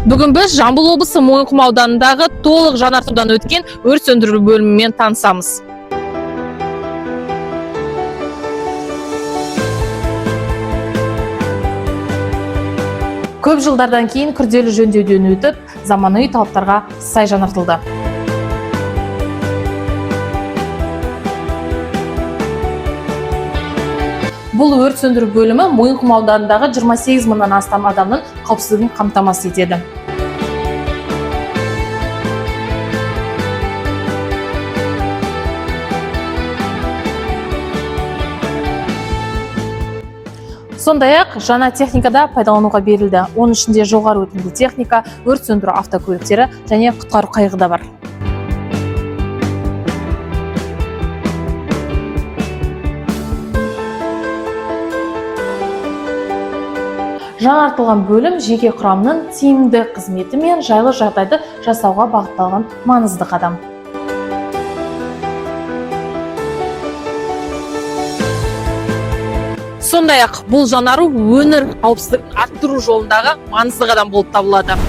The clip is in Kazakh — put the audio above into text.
Бүгін біз Жамбыл облысы Мойынқұм ауданындағы толық жаңартудан өткен өрт сөндіру бөлімімен танысамыз. Көп жылдардан кейін күрделі жөндеуден өтіп, заманауи талаптарға сай жаңартылды. Бұл өрт сөндіру бөлімі Мойынқұм ауданындағы 28 мыңнан астам адамның қауіпсіздігін қамтамасыз етеді. Сондай-ақ жаңа техникада пайдалануға берілді. Оның ішінде жоғары өтімді техника, өрт сөндіру автокөліктері және құтқару қайығы да бар. Жаңартылған бөлім жеке құрамның тиімді қызметі мен жайлы жағдайды жасауға бағытталған маңызды қадам. Сондай-ақ бұл жаңару өңір қауіпсіздігін арттыру жолындағы маңызды қадам болып табылады.